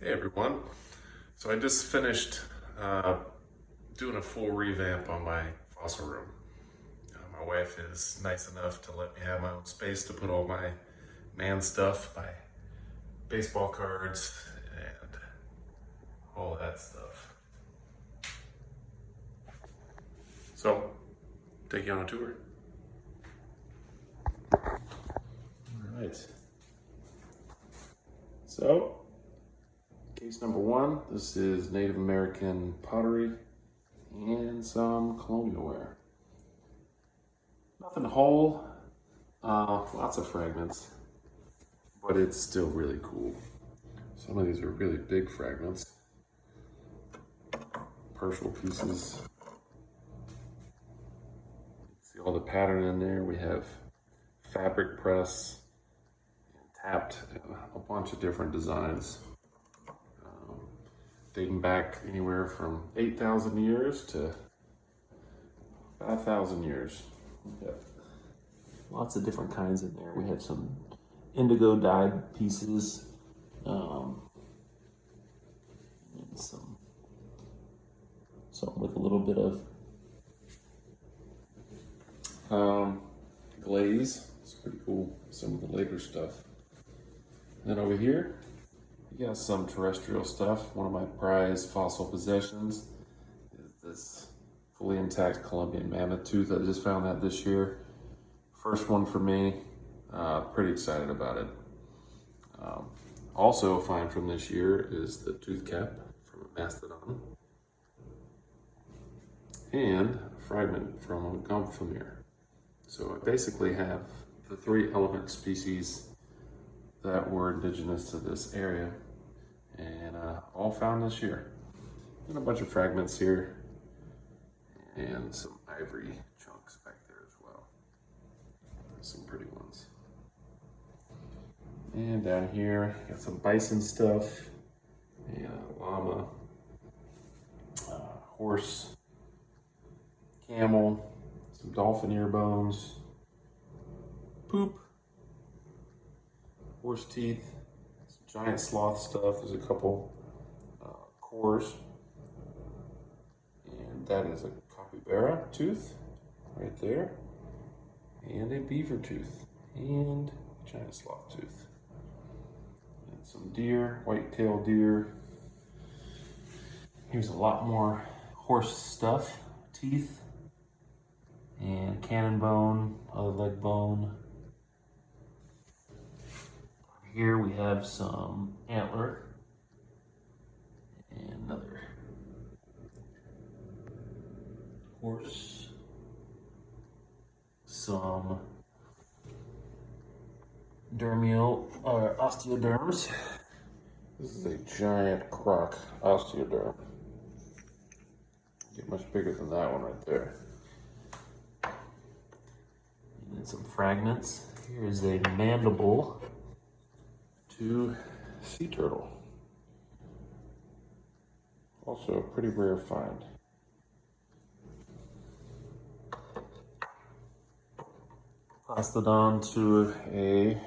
Hey everyone. So I just finished doing a full revamp on my fossil room. My wife is nice enough to let me have my own space to put all my man stuff, my baseball cards, and all that stuff. So, take you on a tour. All right. So, case number one, this is Native American pottery and some colonial ware. Nothing whole, lots of fragments, but it's still really cool. Some of these are really big fragments, partial pieces. See all the pattern in there. We have fabric press, and tapped, a bunch of different designs. Dating back anywhere from 8,000 years to 5,000 years. Yep. Lots of different kinds in there. We have some indigo dyed pieces, and some with a little bit of glaze. It's pretty cool, some of the later stuff. And then over here, you got some terrestrial stuff. One of my prized fossil possessions is this fully intact Colombian mammoth tooth. I just found that this year. First one for me. Pretty excited about it. Also a find from this year is the tooth cap from a mastodon. And a fragment from a gum femur. So I basically have the three element species that were indigenous to this area, and all found this year. And a bunch of fragments here, and some ivory chunks back there as well. Some pretty ones. And down here, got some bison stuff, and a llama, horse, camel, some dolphin ear bones, poop, horse teeth, some giant sloth stuff. There's a couple cores, and that is a capybara tooth right there, and a beaver tooth, and a giant sloth tooth, and some deer, white-tailed deer. Here's a lot more horse stuff, teeth, and cannon bone, other leg bone. Here we have some antler and another horse, some osteoderms. This is a giant croc osteoderm. Get much bigger than that one right there. And then some fragments. Here is a mandible to sea turtle. Also a pretty rare find. Plastodon to a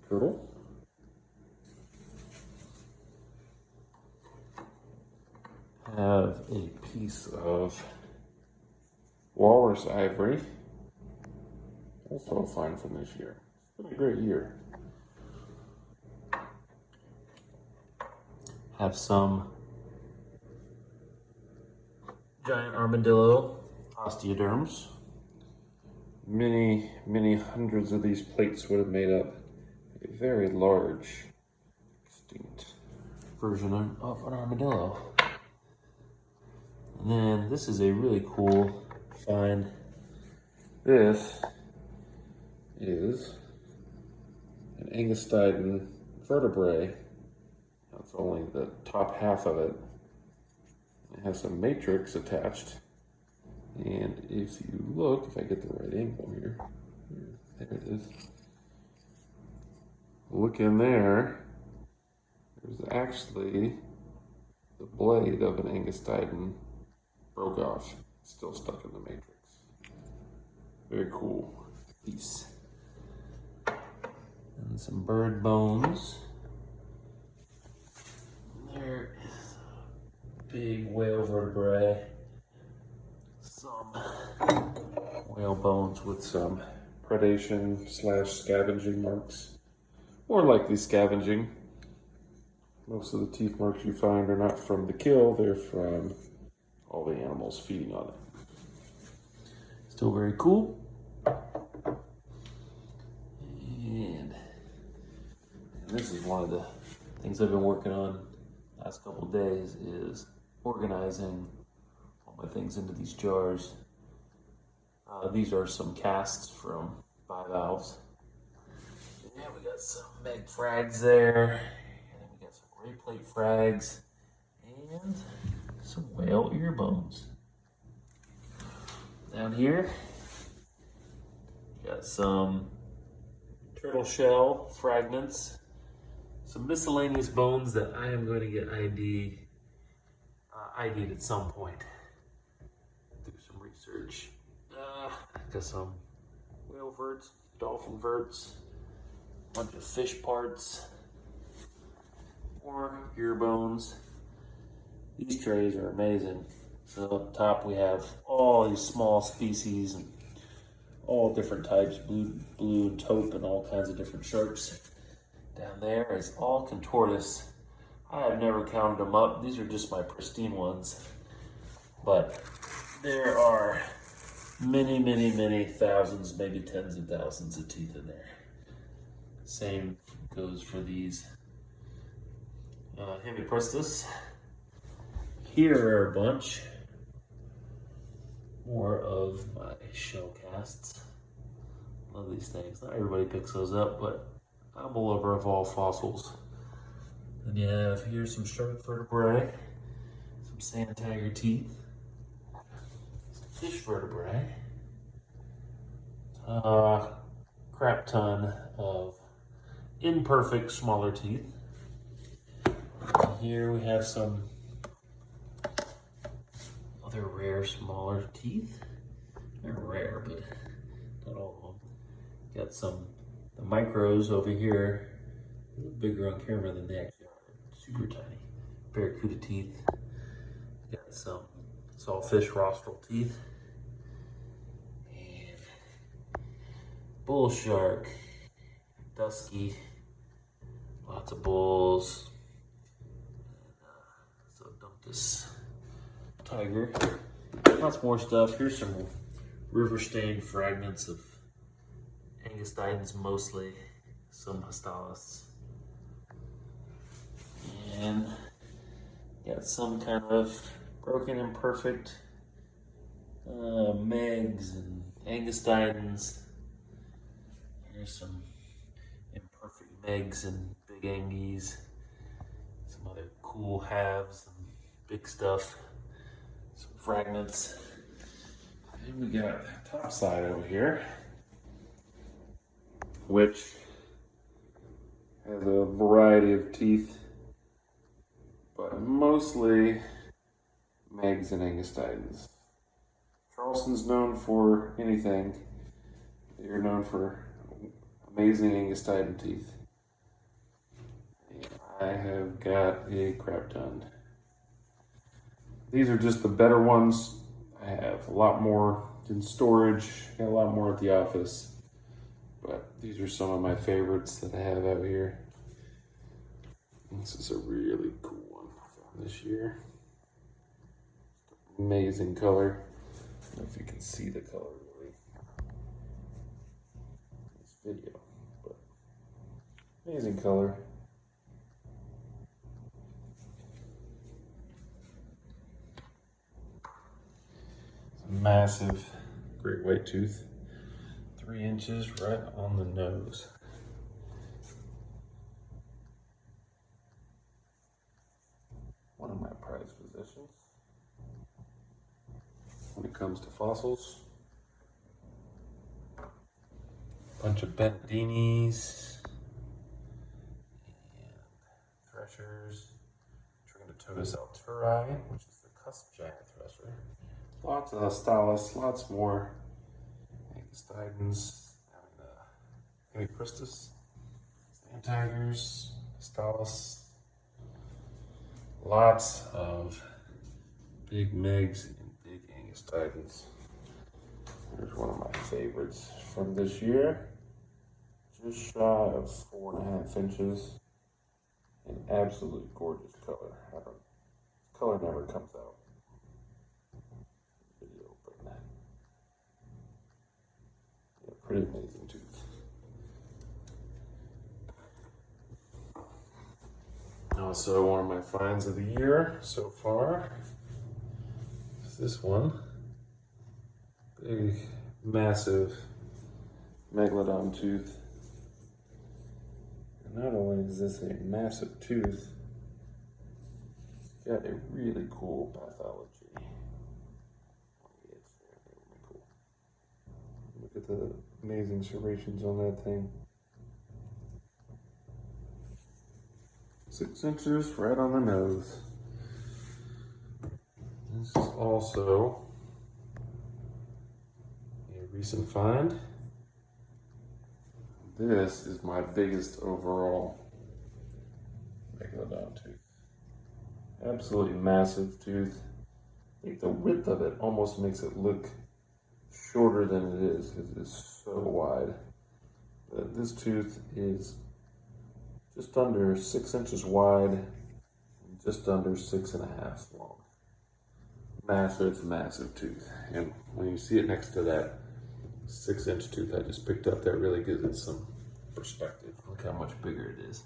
turtle. Have a piece of walrus ivory. Also a find from this year. It's been a great year. Have some giant armadillo osteoderms. Many hundreds of these plates would have made up a very large, extinct version of an armadillo. And then this is a really cool find. This is an Angustiden vertebrae. That's only the top half of it. It has some matrix attached. And if you look, if I get the right angle here, there it is. Look in there. There's actually the blade of an Angustiden broke off. It's still stuck in the matrix. Very cool piece. And some bird bones. vertebrae, some whale bones with some predation / scavenging marks. More likely scavenging. Most of the teeth marks you find are not from the kill, they're from all the animals feeding on it. Still very cool. And this is one of the things I've been working on the last couple of days, is organizing all my things into these jars. These are some casts from bivalves. Yeah, we got some Meg frags there, and then we got some gray plate frags, and some whale ear bones. Down here, we got some turtle shell fragments, some miscellaneous bones that I am going to get ID'd at some point. Do some research. Got some whale verts, dolphin verts, a bunch of fish parts, more ear bones. These trays are amazing. So up top we have all these small species and all different types, blue and taupe and all kinds of different sharks. Down there is all contortus. I have never counted them up. These are just my pristine ones. But there are many, many, many thousands, maybe tens of thousands of teeth in there. Same goes for these Hemipristis. Here are a bunch more of my shell casts. Love these things. Not everybody picks those up, but I'm a lover of all fossils. And you have here some shark vertebrae, some sand tiger teeth, some fish vertebrae, crap ton of imperfect smaller teeth. And here we have some other rare smaller teeth. They're rare, but not all of them. Got some the micros over here, a little bigger on camera than they actually are. Super tiny barracuda teeth. Got some sawfish rostral teeth, and bull shark, dusky, lots of bulls, and Zoodontus tiger. Lots more stuff. Here's some river stained fragments of Angustidens, mostly some Histalis, and got some kind of broken imperfect Megs and Angustidens. Here's some imperfect Megs and big Angies, some other cool halves and big stuff, some fragments. And we got top side over here, which has a variety of teeth, but mostly Megs and Angustidens. Charleston's known for anything. They're known for amazing Angustiden teeth. And I have got a crap ton. These are just the better ones. I have a lot more in storage, got a lot more at the office. But these are some of my favorites that I have out here. This is a really cool one I found this year. Amazing color. I don't know if you can see the color really in this video, but amazing color. It's a massive great white tooth. 3 inches right on the nose. One of my prized possessions when it comes to fossils. Bunch of Benedinis and threshers. Trigonotodus alturi, which is the cusp giant thresher. Lots of Histalis, lots more Angustidens, Hemipristis, sand tigers, Histalis, lots of Big Megs and big Angustidens. Here's one of my favorites from this year. Just shy of 4.5 inches. An absolute gorgeous color. Color never comes out. Video, but yeah, pretty amazing tooth. Also, one of my finds of the year so far is this one. Big, massive Megalodon tooth. And not only is this a massive tooth, it's got a really cool pathology. It's really cool. Look at the amazing serrations on that thing. 6 inches right on the nose. This is also a recent find. This is my biggest overall Megalodon tooth. Absolutely massive tooth. I think the width of it almost makes it look shorter than it is because it is so wide. But this tooth is just under 6 inches wide and just under 6.5 long. Massive, massive tooth. And when you see it next to that 6-inch tooth I just picked up, that really gives it some perspective. Look how much bigger it is.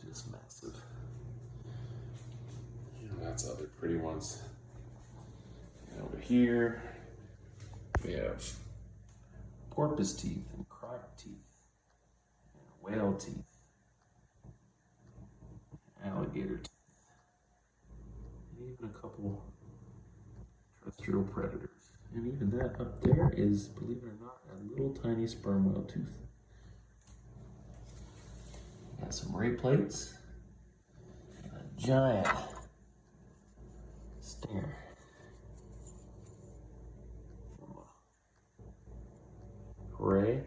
Just massive. Lots of other pretty ones. And over here, we have porpoise teeth and croc teeth, and whale teeth, alligator teeth, and even a couple terrestrial predators. And even that up there is, believe it or not, a little tiny sperm whale tooth. Got some ray plates, and a giant stare from a ray.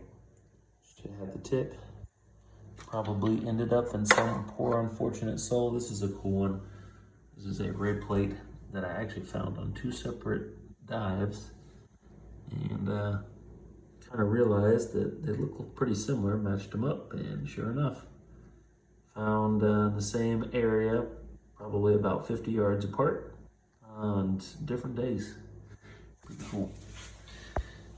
She had the tip. Probably ended up in some poor unfortunate soul. This is a cool one. This is a ray plate that I actually found on 2 separate dives, and kind of realized that they look pretty similar, matched them up, and sure enough, found the same area, probably about 50 yards apart on different days. Pretty cool.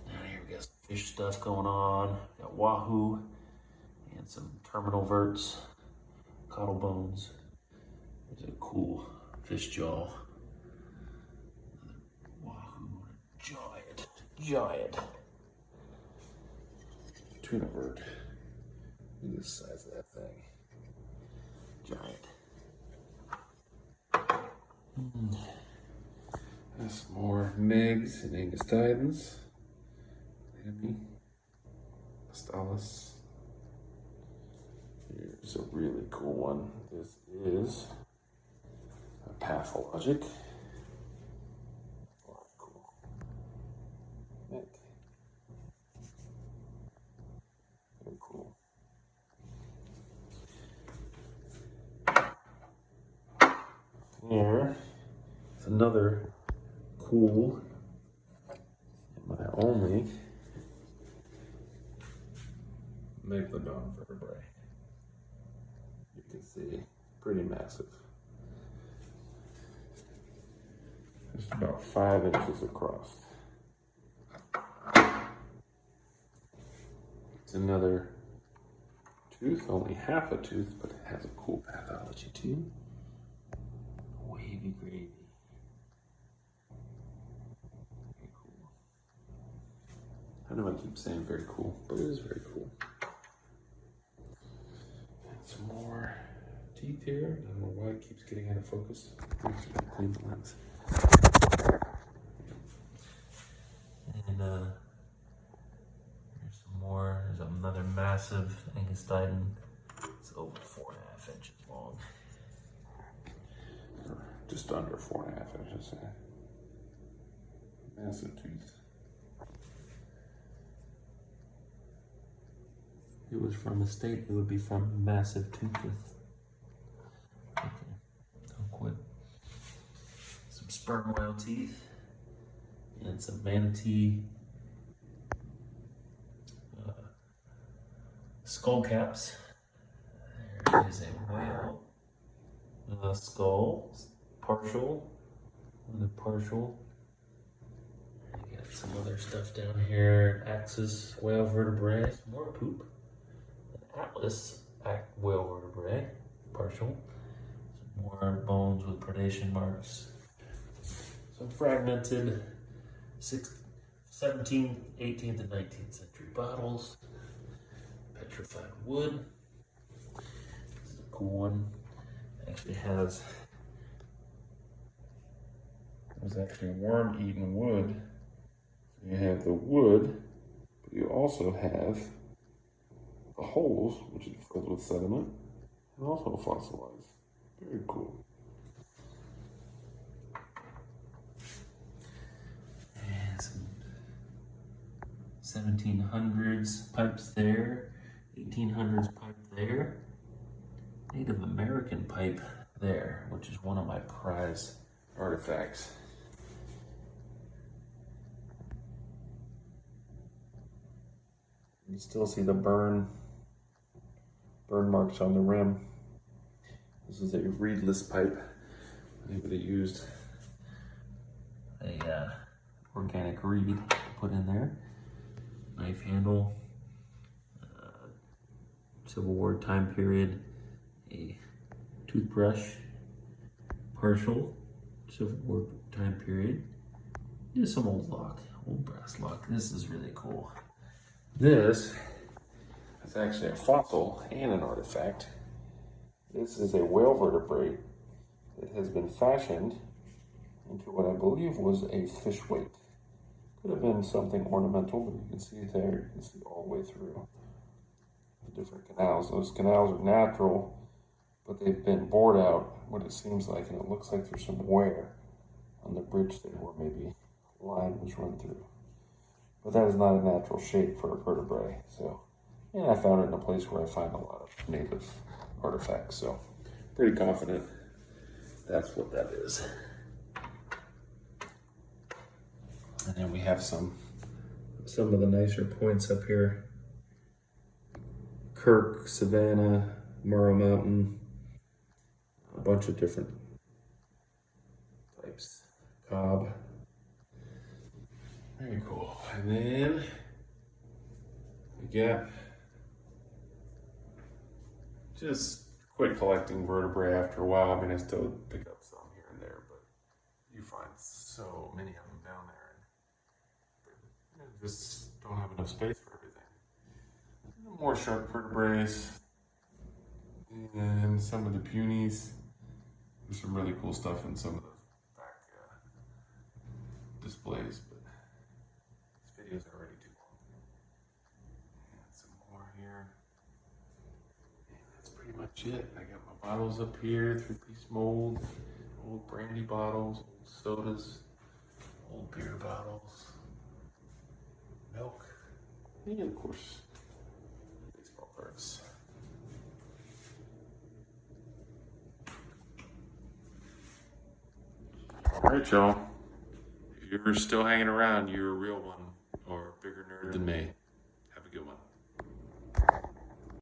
Now here we got some fish stuff going on. Got wahoo and some terminal verts, caudal bones. There's a cool fish jaw. Another wahoo, giant tuna vert. Look at the size of that thing. Giant. There's some more Megs and Angustidens. Stalis. Here's a really cool one. This is a pathologic. Oh, cool. Meg. Very cool. Here is another cool, my only Megalodon vertebrae. You can see, pretty massive. Just about 5 inches across. It's another tooth, only half a tooth, but it has a cool pathology too. Wavy gravy. Very cool. I know I keep saying very cool, but it is very cool. And some more teeth here. I don't know why it keeps getting out of focus. I should clean the lens. And here's some more. There's another massive Angustiden. It's over 4.5 inches long. Just under 4.5 inches. Massive tooth. If it was from a state, it would be from massive toothless. Okay, don't quit. Some sperm whale teeth, and some manatee skull caps. There is a whale skull, partial, another partial. You got some other stuff down here. Axis whale vertebrae, some more poop. An atlas whale vertebrae, partial. Some more bones with predation marks. Some fragmented 17th, 18th, and 19th century bottles. Petrified wood. This is a cool one. It actually has, there's actually worm-eaten wood. So you have the wood, but you also have the holes, which is filled with sediment, and also fossilized. Very cool. And some 1700s pipes there, 1800s pipe there, Native American pipe there, which is one of my prized artifacts. You still see the burn marks on the rim. This is a reedless pipe. Anybody used a organic reed to put in there. Knife handle, Civil War time period, a toothbrush, partial Civil War time period. Here's some old lock, old brass lock. This is really cool. This is actually a fossil and an artifact. This is a whale vertebrate that has been fashioned into what I believe was a fish weight. Could have been something ornamental, but you can see there, you can see all the way through the different canals. Those canals are natural, but they've been bored out, what it seems like, and it looks like there's some wear on the bridge there where maybe a line was run through. But that is not a natural shape for a vertebrae. So, and I found it in a place where I find a lot of native artifacts. So, pretty confident that's what that is. And then we have some of the nicer points up here. Kirk, Savannah, Morrow Mountain, a bunch of different types. Cobb. Very cool. And then we got just quit collecting vertebrae after a while. I mean, I still pick up some here and there, but you find so many of them down there. And just don't have enough space for everything. More shark vertebrae and some of the punies. There's some really cool stuff in some of those back displays, but this video is already too long. And some more here. And that's pretty much it. I got my bottles up here, 3-piece mold, old brandy bottles, old sodas, old beer bottles, milk, and of course, baseball cards. All right, y'all. If you're still hanging around, you're a real one or a bigger nerd than me.